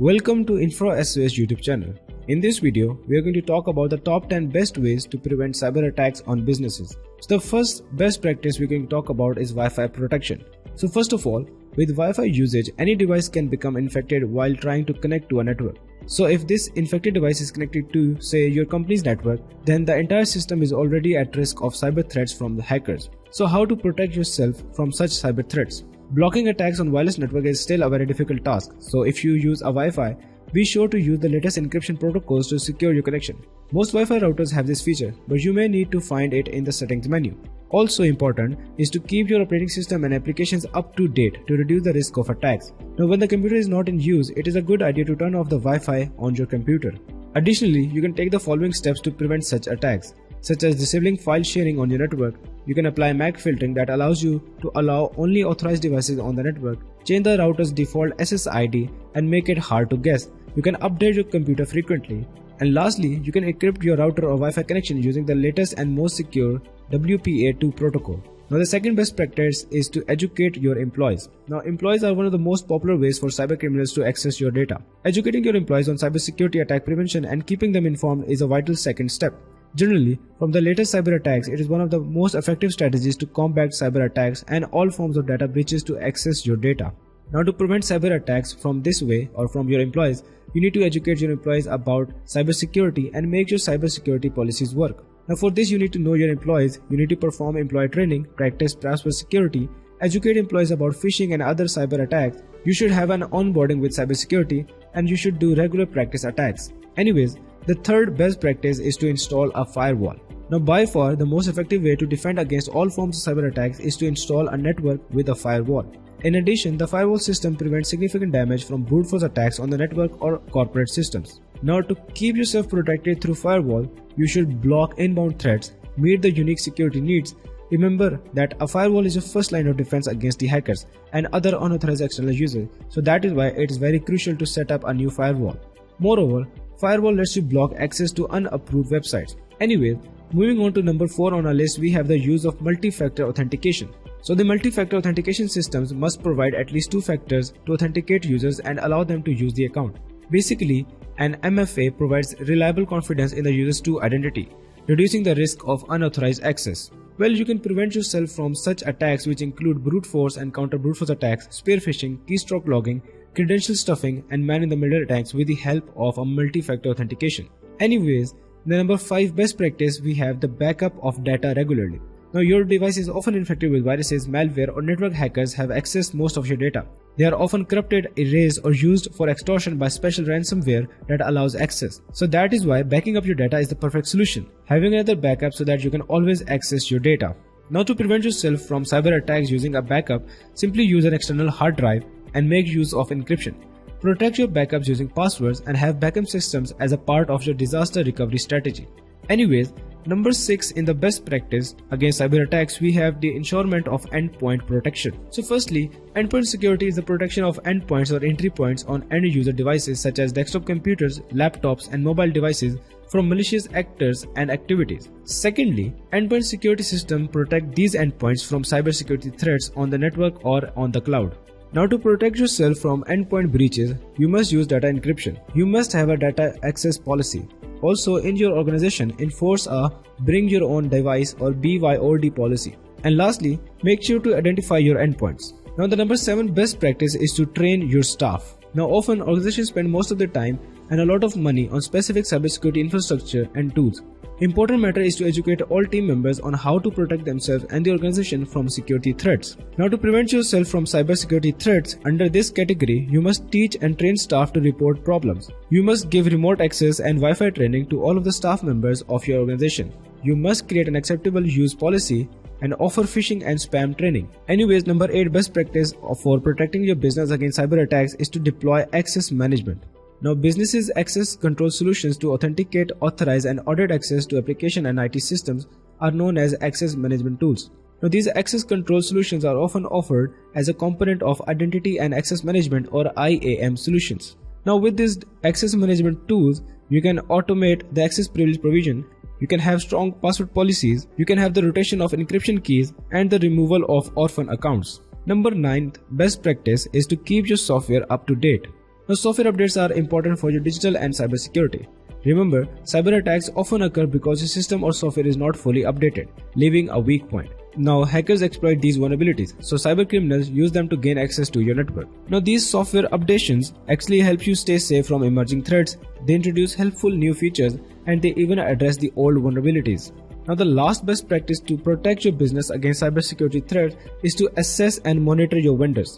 Welcome to InfraSOS YouTube channel. In this video, we are going to talk about the top 10 best ways to prevent cyber attacks on businesses. So the first best practice we're going to talk about is Wi-Fi protection. So first of all, with Wi-Fi usage, any device can become infected while trying to connect to a network. So if this infected device is connected to, say, your company's network, then the entire system is already at risk of cyber threats from the hackers. So how to protect yourself from such cyber threats? Blocking attacks on wireless network is still a very difficult task. So if you use a Wi-Fi, be sure to use the latest encryption protocols to secure your connection. Most Wi-Fi routers have this feature, but you may need to find it in the settings menu. Also important is to keep your operating system and applications up to date to reduce the risk of attacks. Now when the computer is not in use, it is a good idea to turn off the Wi-Fi on your computer. Additionally, you can take the following steps to prevent such attacks, such as disabling file sharing on your network. You can apply MAC filtering that allows you to allow only authorized devices on the network, change the router's default SSID and make it hard to guess. You can update your computer frequently. And lastly, you can encrypt your router or Wi-Fi connection using the latest and most secure WPA2 protocol. Now the second best practice is to educate your employees. Now employees are one of the most popular ways for cyber criminals to access your data. Educating your employees on cybersecurity attack prevention and keeping them informed is a vital second step. Generally, from the latest cyber attacks, it is one of the most effective strategies to combat cyber attacks and all forms of data breaches to access your data. Now to prevent cyber attacks from this way or from your employees, you need to educate your employees about cybersecurity and make your cybersecurity policies work. Now for this you need to know your employees, you need to perform employee training, practice password security, educate employees about phishing and other cyber attacks. You should have an onboarding with cybersecurity and you should do regular practice attacks. Anyways, the third best practice is to install a firewall. Now by far the most effective way to defend against all forms of cyber attacks is to install a network with a firewall. In addition, the firewall system prevents significant damage from brute force attacks on the network or corporate systems. Now to keep yourself protected through firewall, you should block inbound threats, meet the unique security needs. Remember that a firewall is your first line of defense against the hackers and other unauthorized external users, so that is why it is very crucial to set up a new firewall. Moreover, firewall lets you block access to unapproved websites. Anyway, moving on to number 4 on our list, we have the use of multi-factor authentication. So the multi-factor authentication systems must provide at least 2 factors to authenticate users and allow them to use the account. Basically, an MFA provides reliable confidence in the user's true identity, reducing the risk of unauthorized access. Well, you can prevent yourself from such attacks, which include brute force and counter brute force attacks, spear phishing, keystroke logging, credential stuffing and man-in-the-middle attacks with the help of a multi-factor authentication. Anyways, the number 5 best practice, we have the backup of data regularly. Now your device is often infected with viruses, malware or network hackers have accessed most of your data. They are often corrupted, erased or used for extortion by special ransomware that allows access. So that is why backing up your data is the perfect solution. Having another backup so that you can always access your data. Now to prevent yourself from cyber attacks using a backup, simply use an external hard drive and make use of encryption. Protect your backups using passwords and have backup systems as a part of your disaster recovery strategy. Anyways, number 6 in the best practice against cyber attacks, we have the ensuring of endpoint protection. So firstly, endpoint security is the protection of endpoints or entry points on end user devices such as desktop computers, laptops and mobile devices from malicious actors and activities. Secondly, endpoint security system protect these endpoints from cybersecurity threats on the network or on the cloud. Now to protect yourself from endpoint breaches, you must use data encryption. You must have a data access policy. Also in your organization, enforce a bring your own device or BYOD policy. And lastly, make sure to identify your endpoints. Now the number 7 best practice is to train your staff. Now often organizations spend most of their time and a lot of money on specific cybersecurity infrastructure and tools. Important matter is to educate all team members on how to protect themselves and the organization from security threats. Now to prevent yourself from cybersecurity threats, under this category, you must teach and train staff to report problems. You must give remote access and Wi-Fi training to all of the staff members of your organization. You must create an acceptable use policy and offer phishing and spam training. Anyways, number 8 best practice for protecting your business against cyber attacks is to deploy access management. Now businesses' access control solutions to authenticate, authorize and audit access to application and IT systems are known as access management tools. Now these access control solutions are often offered as a component of identity and access management or IAM solutions. Now with these access management tools, you can automate the access privilege provision, you can have strong password policies, you can have the rotation of encryption keys and the removal of orphan accounts. Number 9 best practice is to keep your software up to date. Now, software updates are important for your digital and cybersecurity. Remember, cyber attacks often occur because your system or software is not fully updated, leaving a weak point. Now, hackers exploit these vulnerabilities, so cybercriminals use them to gain access to your network. Now, these software updations actually help you stay safe from emerging threats. They introduce helpful new features, and they even address the old vulnerabilities. Now, the last best practice to protect your business against cybersecurity threats is to assess and monitor your vendors.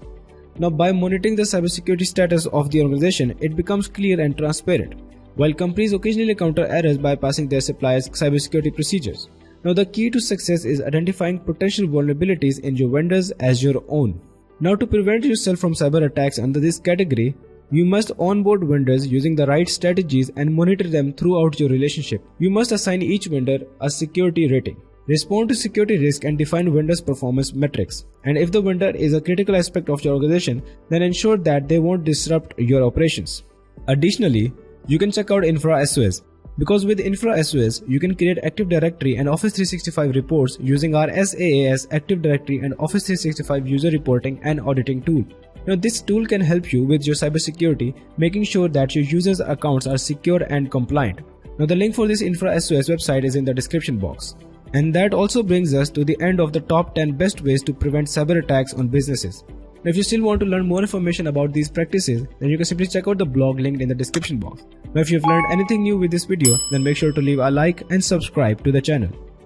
Now, by monitoring the cybersecurity status of the organization, it becomes clear and transparent. While companies occasionally counter errors by passing their suppliers cybersecurity procedures. Now, the key to success is identifying potential vulnerabilities in your vendors as your own. Now, to prevent yourself from cyber attacks under this category, you must onboard vendors using the right strategies and monitor them throughout your relationship. You must assign each vendor a security rating. Respond to security risk and define vendors' performance metrics. And if the vendor is a critical aspect of your organization, then ensure that they won't disrupt your operations. Additionally, you can check out InfraSOS. Because with InfraSOS, you can create Active Directory and Office 365 reports using our SaaS Active Directory and Office 365 user reporting and auditing tool. Now, this tool can help you with your cybersecurity, making sure that your users' accounts are secure and compliant. Now, the link for this InfraSOS website is in the description box. And that also brings us to the end of the top 10 best ways to prevent cyber attacks on businesses. Now, if you still want to learn more information about these practices, then you can simply check out the blog linked in the description box. Now, if you've learned anything new with this video, then make sure to leave a like and subscribe to the channel.